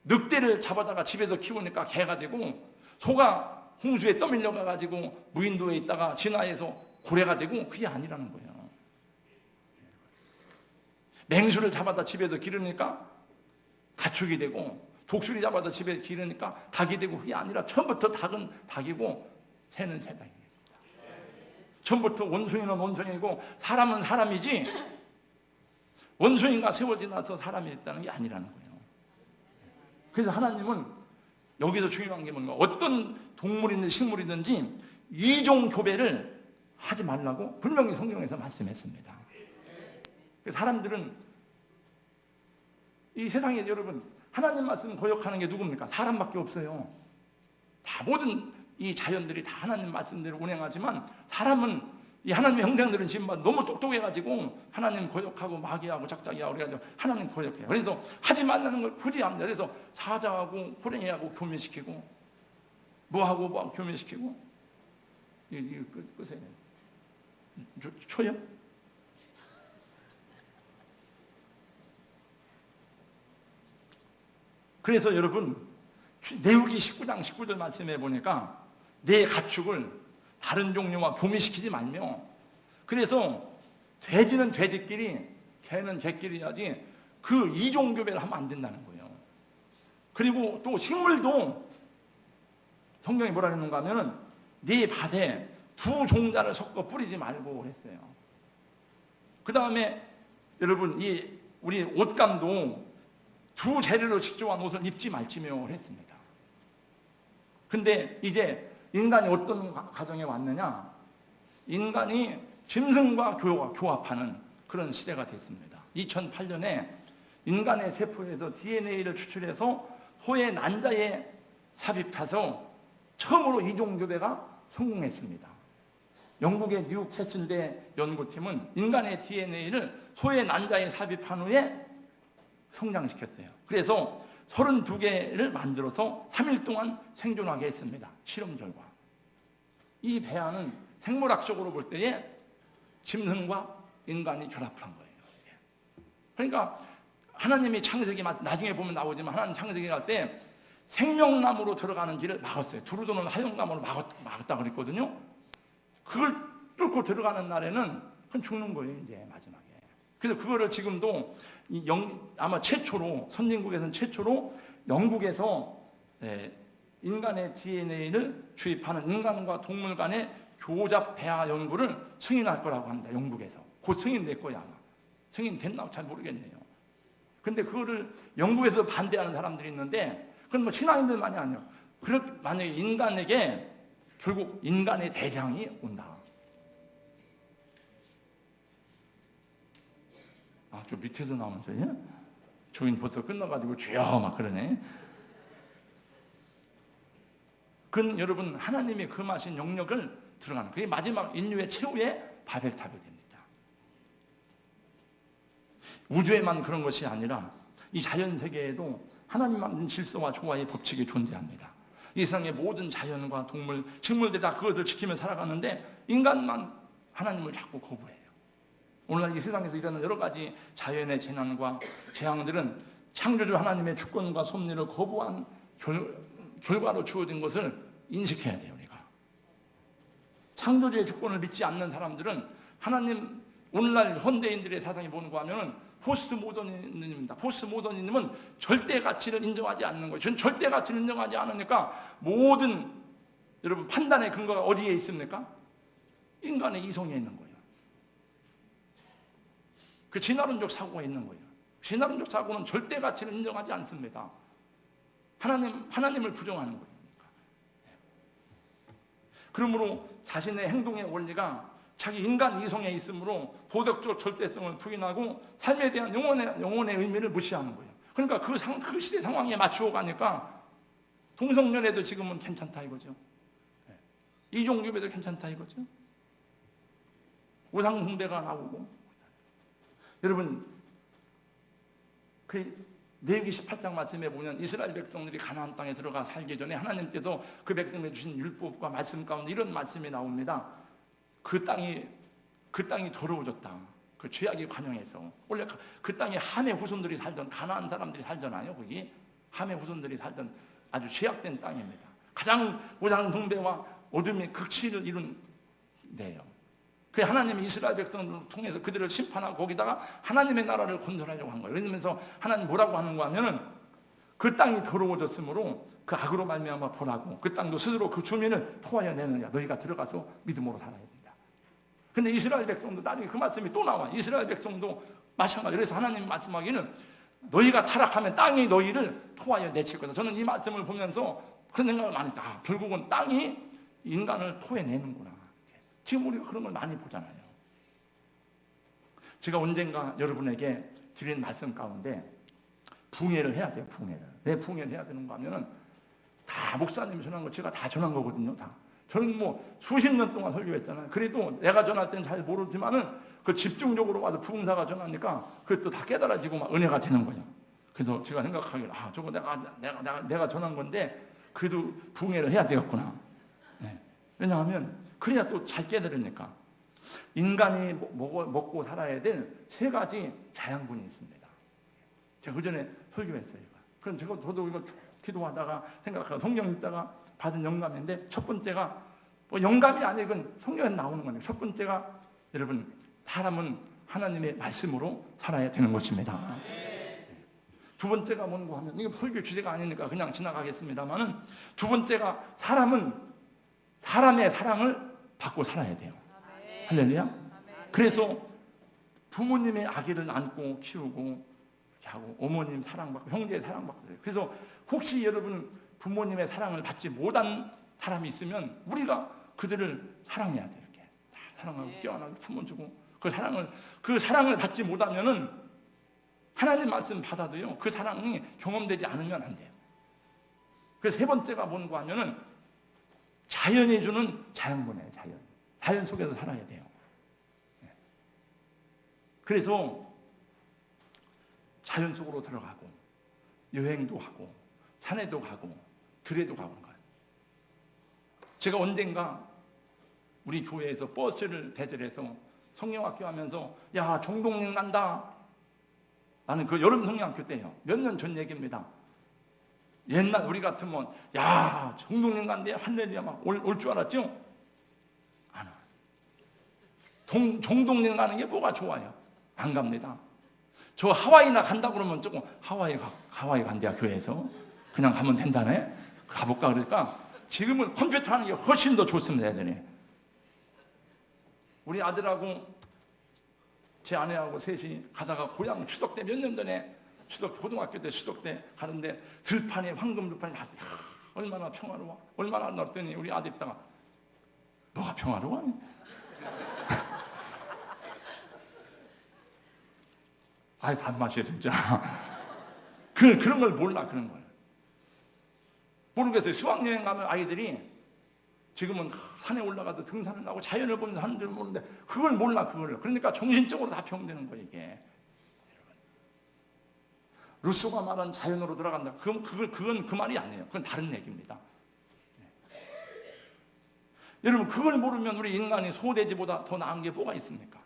늑대를 잡아다가 집에서 키우니까 개가 되고 소가 홍수에 떠밀려 가지고 무인도에 있다가 진화해서 고래가 되고 그게 아니라는 거예요. 맹수를 잡아다 집에서 기르니까 가축이 되고 독수리 잡아다 집에 기르니까 닭이 되고 그게 아니라 처음부터 닭은 닭이고 새는 새다. 처음부터 원숭이는 원숭이고 사람은 사람이지 원숭이가 세월이 나서 사람이 있다는 게 아니라는 거예요. 그래서 하나님은 여기서 중요한 게 뭔가 어떤 동물이든 식물이든지 이종 교배를 하지 말라고 분명히 성경에서 말씀했습니다. 사람들은 이 세상에 여러분 하나님 말씀 거역하는 게 누굽니까? 사람밖에 없어요. 다 모든 이 자연들이 다 하나님 말씀대로 운행하지만 사람은 이 하나님의 형상들은 지금 너무 똑똑해가지고 하나님 거역하고 마귀하고 작작이하고 그래가지고 하나님 거역해요. 그래서 하지 말라는 걸 굳이 합니다. 그래서 사자하고 호랭이하고 교미시키고 뭐하고 교미시키고 이거 끄세요. 초요? 그래서 여러분 레위기 19장 19절 말씀해 보니까 내 가축을 다른 종류와 교미시키지 말며 그래서 돼지는 돼지끼리 개는 개끼리 해야지 그 이종교배를 하면 안 된다는 거예요. 그리고 또 식물도 성경이 뭐라 했는가 하면은 네 밭에 두 종자를 섞어 뿌리지 말고 그랬어요. 그 다음에 여러분 우리 옷감도 두 재료로 직조한 옷을 입지 말지며 했습니다. 근데 이제 인간이 어떤 가정에 왔느냐? 인간이 짐승과 교합하는 그런 시대가 됐습니다. 2008년에 인간의 세포에서 DNA를 추출해서 소의 난자에 삽입해서 처음으로 이종교배가 성공했습니다. 영국의 뉴캐슬대 연구팀은 인간의 DNA를 소의 난자에 삽입한 후에 성장시켰어요. 그래서 32개를 만들어서 3일 동안 생존하게 했습니다. 실험 결과. 이 배아는 생물학적으로 볼 때에 짐승과 인간이 결합을 한 거예요. 그러니까 하나님이 창세기, 나중에 보면 나오지만 하나님 창세기 할 때 생명나무로 들어가는 길을 막았어요. 두루도는 하용나무로 막았다 그랬거든요. 그걸 뚫고 들어가는 날에는 그건 죽는 거예요, 이제 마지막에. 그래서 그거를 지금도 아마 최초로, 선진국에서는 최초로 영국에서 인간의 DNA를 주입하는 인간과 동물 간의 교잡 배아 연구를 승인할 거라고 합니다. 영국에서. 곧 승인될 거야, 아마. 승인됐나 잘 모르겠네요. 근데 그거를 영국에서 반대하는 사람들이 있는데, 그건 뭐 신앙인들만이 아니에요. 만약에 인간에게 결국 인간의 대장이 온다. 저 밑에서 나오는 소리야? 저긴 벌써 끝나가지고 주여 막 그러네. 그건 여러분 하나님이 금하신 영역을 들어가는, 그게 마지막 인류의 최후의 바벨탑이 됩니다. 우주에만 그런 것이 아니라 이 자연세계에도 하나님 만든 질서와 조화의 법칙이 존재합니다. 이 세상의 모든 자연과 동물, 식물들이 다 그것을 지키며 살아가는데 인간만 하나님을 자꾸 거부해요. 오늘날 이 세상에서 일어나는 여러 가지 자연의 재난과 재앙들은 창조주 하나님의 주권과 섭리를 거부한 결과로 주어진 것을 인식해야 돼요. 우리가 창조주의 주권을 믿지 않는 사람들은 하나님, 오늘날 현대인들의 사상이 뭔가 하면은 포스트모더니즘입니다. 포스트모더니즘은 절대 가치를 인정하지 않는 거예요. 전 절대 가치를 인정하지 않으니까 모든 여러분 판단의 근거가 어디에 있습니까? 인간의 이성에 있는 거예요. 그 진화론적 사고가 있는 거예요. 진화론적 사고는 절대 가치를 인정하지 않습니다. 하나님을 부정하는 거예요. 그러므로 자신의 행동의 원리가 자기 인간 이성에 있으므로 도덕적 절대성을 부인하고 삶에 대한 영혼의 의미를 무시하는 거예요. 그러니까 그 시대 상황에 맞추어 가니까 동성연애도 지금은 괜찮다 이거죠. 이종교배도 괜찮다 이거죠. 우상숭배가 나오고. 여러분, 그 레위기 18장 말씀에 보면 이스라엘 백성들이 가나안 땅에 들어가 살기 전에 하나님께서 그 백성에 주신 율법과 말씀 가운데 이런 말씀이 나옵니다. 그 땅이 더러워졌다. 그 죄악의 관영에서. 원래 그 땅에 함의 후손들이 살던, 가나안 사람들이 살잖아요. 거기 함의 후손들이 살던 아주 죄악된 땅입니다. 가장 우상 숭배와 어둠의 극치를 이룬 데예요. 그 하나님이 이스라엘 백성을 통해서 그들을 심판하고 거기다가 하나님의 나라를 건설하려고 한 거예요. 그러면서 하나님 뭐라고 하는가 하면은 그 땅이 더러워졌으므로 그 악으로 말미암아 보라고, 그 땅도 스스로 그 주민을 토하여 내느냐. 너희가 들어가서 믿음으로 살아야 된다. 근데 이스라엘 백성도 나중에 그 말씀이 또 나와. 이스라엘 백성도 마찬가지로. 그래서 하나님 말씀하기는 너희가 타락하면 땅이 너희를 토하여 내칠 거다. 저는 이 말씀을 보면서 그런 생각을 많이 했어요. 결국은 땅이 인간을 토해내는구나. 지금 우리가 그런 걸 많이 보잖아요. 제가 언젠가 여러분에게 드린 말씀 가운데 붕해를 해야 돼요. 붕해를. 왜 붕해를 해야 되는가 하면은 다 목사님이 전한 거 제가 다 전한 거거든요. 다. 저는 뭐 수십 년 동안 설교했잖아요. 그래도 내가 전할 때는 잘 모르지만은 그 집중적으로 와서 부흥사가 전하니까 그것도 다 깨달아지고 막 은혜가 되는 거예요. 그래서 제가 생각하기를 저거 내가 전한 건데 그래도 붕해를 해야 되겠구나. 네. 왜냐하면 그래야 또 잘 깨달으니까. 인간이 먹고 살아야 될 세 가지 자양분이 있습니다. 제가 그전에 설교했어요. 그럼 저도 이거 쭉 기도하다가 생각하고 성경 읽다가 받은 영감인데, 첫 번째가 뭐 영감이 아니고 이건 성경에 나오는 거예요. 첫 번째가 여러분, 사람은 하나님의 말씀으로 살아야 되는 것입니다. 두 번째가 뭔가 하면, 이게 설교 주제가 아니니까 그냥 지나가겠습니다만은, 두 번째가 사람은 사람의 사랑을 받고 살아야 돼요. 할렐루야. 그래서 부모님의 아기를 안고 키우고 이렇게 하고, 어머님 사랑받고 형제의 사랑받고. 그래서 혹시 여러분 부모님의 사랑을 받지 못한 사람이 있으면 우리가 그들을 사랑해야 돼. 이렇게 다 사랑하고 껴안고 품어주고 그 사랑을 받지 못하면은 하나님 말씀 받아도요 그 사랑이 경험되지 않으면 안 돼요. 그래서 세 번째가 뭔가 하면은 자연이 주는 자연분이에요. 자연 속에서 살아야 돼요. 그래서 자연 속으로 들어가고 여행도 하고 산에도 가고 들에도 가고 거예요. 제가 언젠가 우리 교회에서 버스를 대절해서 성령학교 하면서 야 종동령 간다. 나는 그 여름 성령학교 때요. 몇 년 전 얘기입니다. 옛날 우리 같으면 야 종동령 간대 할렐루야 막 올 줄 알았죠? 안 와. 종동령 가는 게 뭐가 좋아요? 안 갑니다. 저 하와이나 간다 그러면 조금 하와이 간대야 교회에서 그냥 가면 된다네. 가볼까 그러니까 지금은 컴퓨터 하는 게 훨씬 더 좋습니다. 애들이. 우리 아들하고 제 아내하고 셋이 가다가 고향 추석 때 몇 년 전에 고등학교 때 추석 때 가는데 들판에 황금 들판이 얼마나 평화로워 얼마나 넓더니 우리 아들 있다가 뭐가 평화로워? 아이 단맛이야 진짜. 그런 걸 몰라. 그런 걸 모르겠어요. 수학여행 가면 아이들이 지금은 산에 올라가도 등산을 하고 자연을 보면서 하는 줄 모르는데 그걸 몰라. 그걸. 그러니까 정신적으로 다 병되는 거예요 이게. 루소가 말한 자연으로 들어간다. 그건 그 말이 아니에요. 그건 다른 얘기입니다. 여러분 그걸 모르면 우리 인간이 소돼지보다 더 나은 게 뭐가 있습니까?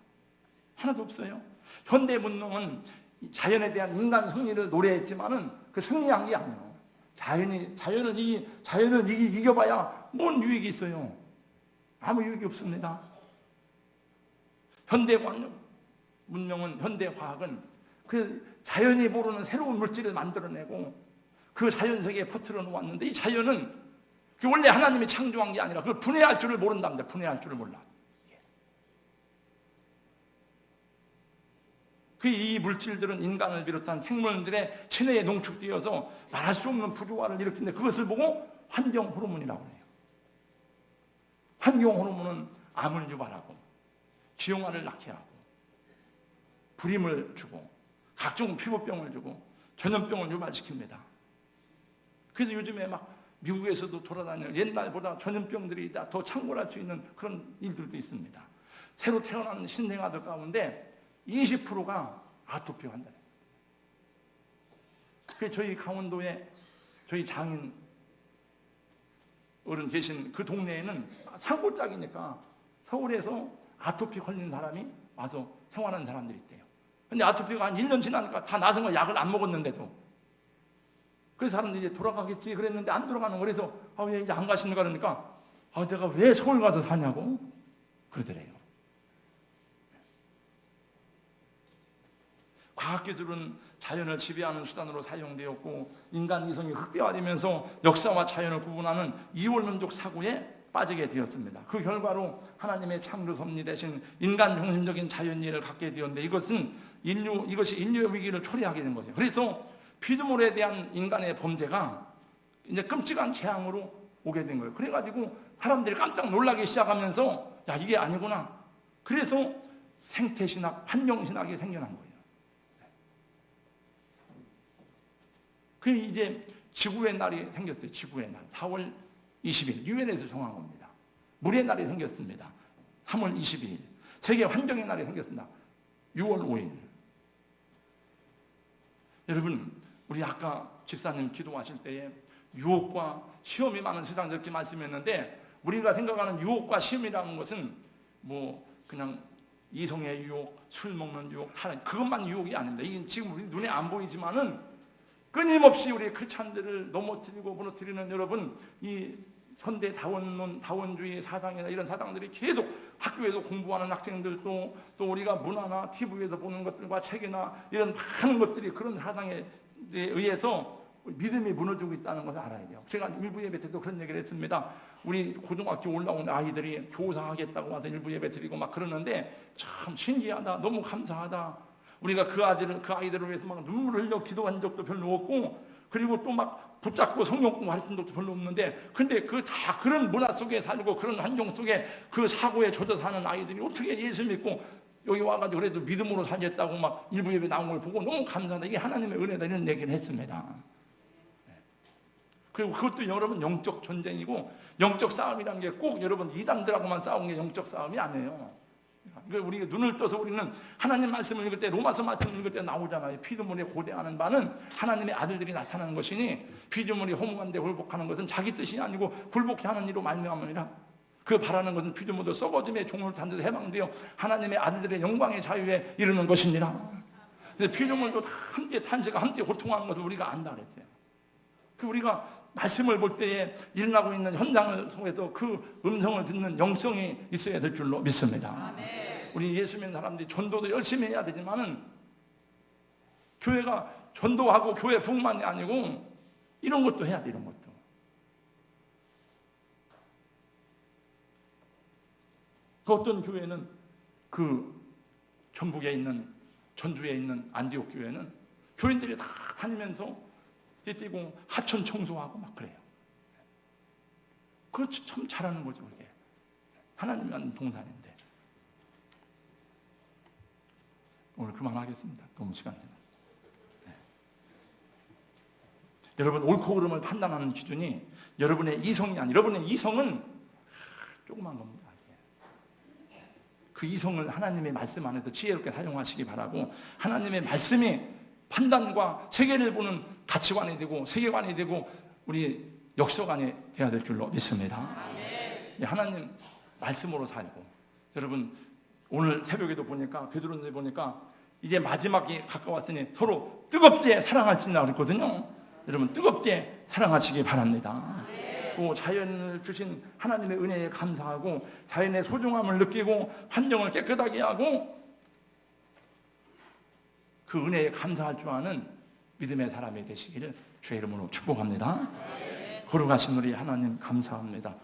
하나도 없어요. 현대 문명은 자연에 대한 인간 승리를 노래했지만은 그 승리한 게 아니에요. 자연을 이겨봐야 뭔 유익이 있어요? 아무 유익이 없습니다. 현대 문명은 현대 과학은 그 자연이 모르는 새로운 물질을 만들어내고 그 자연 세계에 퍼뜨려 놓았는데 이 자연은 원래 하나님이 창조한 게 아니라 그걸 분해할 줄을 모른답니다. 분해할 줄을 몰라. 이 물질들은 인간을 비롯한 생물들의 체내에 농축되어서 말할 수 없는 부조화를 일으키는데 그것을 보고 환경 호르몬이라고 해요. 환경 호르몬은 암을 유발하고 지용화를 낳게 하고 불임을 주고 각종 피부병을 주고 전염병을 유발시킵니다. 그래서 요즘에 막 미국에서도 돌아다니는 옛날보다 전염병들이 더 창궐할 수 있는 그런 일들도 있습니다. 새로 태어난 신생아들 가운데 20%가 아토피 환자예요. 그래서 저희 강원도에 저희 장인 어른 계신 그 동네에는 산골짜기니까 서울에서 아토피 걸린 사람이 와서 생활하는 사람들이 있대요. 근데 아토피가 한 1년 지나니까 다 나선 거 약을 안 먹었는데도 그래서 사람들이 이제 돌아가겠지 그랬는데 안 돌아가는 거. 그래서 왜 이제 안 가시는가 그러니까 내가 왜 서울 가서 사냐고 그러더래요. 과학기술은 자연을 지배하는 수단으로 사용되었고 인간 이성이 극대화되면서 역사와 자연을 구분하는 이원론적 사고에 빠지게 되었습니다. 그 결과로 하나님의 창조 섭리 대신 인간 중심적인 자연이해를 갖게 되었는데 이것이 인류의 위기를 초래하게 된 거죠. 그래서 피조물에 대한 인간의 범죄가 이제 끔찍한 재앙으로 오게 된 거예요. 그래가지고 사람들이 깜짝 놀라기 시작하면서 야 이게 아니구나. 그래서 생태신학, 환경신학이 생겨난 거예요. 그 이제 지구의 날이 생겼어요. 지구의 날 4월 20일 유엔에서 정한 겁니다. 물의 날이 생겼습니다. 3월 22일 세계 환경의 날이 생겼습니다. 6월 5일. 여러분 우리 아까 집사님 기도하실 때에 유혹과 시험이 많은 세상 이렇게 말씀했는데 우리가 생각하는 유혹과 시험이라는 것은 뭐 그냥 이성의 유혹, 술 먹는 유혹, 그것만 유혹이 아닙니다. 이게 지금 우리 눈에 안 보이지만은 끊임없이 우리 크리스찬들을 넘어뜨리고 무너뜨리는 여러분 이 현대 다원론, 다원주의 사상이나 이런 사상들이 계속 학교에서 공부하는 학생들도 또 우리가 문화나 TV에서 보는 것들과 책이나 이런 많은 것들이 그런 사상에 의해서 믿음이 무너지고 있다는 것을 알아야 돼요. 제가 일부 예배 때도 그런 얘기를 했습니다. 우리 고등학교 올라온 아이들이 교사하겠다고 와서 일부 예배 드리고 막 그러는데 참 신기하다, 너무 감사하다. 우리가 그 아이들을 위해서 막 눈물을 흘려 기도한 적도 별로 없고 그리고 또 막 붙잡고 성경 공부 가르치는 것도 별로 없는데, 근데 그 다 그런 문화 속에 살고 그런 환경 속에 그 사고에 젖어 사는 아이들이 어떻게 예수 믿고 여기 와가지고 그래도 믿음으로 살겠다고 막 일부 예배 나온 걸 보고 너무 감사하다. 이게 하나님의 은혜다, 이런 얘기를 했습니다. 그리고 그것도 여러분 영적 전쟁이고, 영적 싸움이라는 게 꼭 여러분 이단들하고만 싸운 게 영적 싸움이 아니에요. 그러니까 우리가 눈을 떠서 우리는 하나님 말씀을 읽을 때, 로마서 말씀을 읽을 때 나오잖아요. 피조물에 고대하는 바는 하나님의 아들들이 나타나는 것이니 피조물이 허무한데 굴복하는 것은 자기 뜻이 아니고 굴복해 하는 이로 말미암으니라. 그 바라는 것은 피조물도 썩어짐의 종을 탄 듯 해방되어 하나님의 아들들의 영광의 자유에 이르는 것이니라. 근데 피조물도 다 함께 탄생하고 함께 고통하는 것을 우리가 안다 그랬어요. 그 우리가 말씀을 볼 때에 일어나고 있는 현장을 속에서 그 음성을 듣는 영성이 있어야 될 줄로 믿습니다. 아멘. 우리 예수 믿는 사람들이 전도도 열심히 해야 되지만은 교회가 전도하고 교회 부흥만이 아니고 이런 것도 해야 돼. 이런 것도. 그 어떤 교회는 그 전북에 있는, 전주에 있는 안디옥 교회는 교인들이 다 다니면서 뛰고 하천 청소하고 막 그래요. 그거 참 잘하는 거죠. 그게 하나님이 하는 동산인데. 오늘 그만하겠습니다. 너무 시간이 지났어요. 네. 여러분, 옳고 그름을 판단하는 기준이 여러분의 이성이 아니에요. 여러분의 이성은 조그만 겁니다. 그 이성을 하나님의 말씀 안에서 지혜롭게 사용하시기 바라고, 하나님의 말씀이 판단과 세계를 보는 가치관이 되고 세계관이 되고 우리 역사관이 되어야 될 줄로 믿습니다. 아멘. 하나님 말씀으로 살고, 여러분 오늘 새벽에도 보니까 베드로전서에 보니까 이제 마지막이 가까웠으니 서로 뜨겁게 사랑할지나 그랬거든요. 여러분 뜨겁게 사랑하시기 바랍니다. 또 자연을 주신 하나님의 은혜에 감사하고 자연의 소중함을 느끼고 환경을 깨끗하게 하고 그 은혜에 감사할 줄 아는 믿음의 사람이 되시기를 주의 이름으로 축복합니다. 거룩하신 우리 하나님 감사합니다.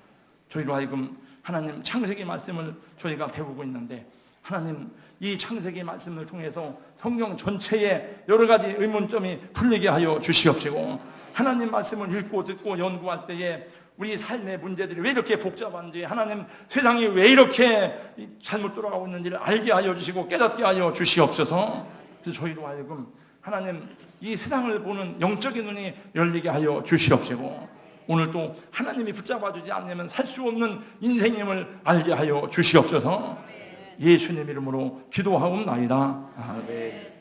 저희로 하여금 하나님 창세기 말씀을 저희가 배우고 있는데, 하나님 이 창세기 말씀을 통해서 성경 전체에 여러 가지 의문점이 풀리게 하여 주시옵시고, 하나님 말씀을 읽고 듣고 연구할 때에 우리 삶의 문제들이 왜 이렇게 복잡한지, 하나님 세상이 왜 이렇게 잘못 돌아가고 있는지를 알게 하여 주시고 깨닫게 하여 주시옵소서. 그래서 저희로 하여금 하나님 이 세상을 보는 영적인 눈이 열리게 하여 주시옵시고, 오늘 또 하나님이 붙잡아주지 않으면 살 수 없는 인생임을 알게 하여 주시옵소서. 예수님 이름으로 기도하옵나이다. 아멘.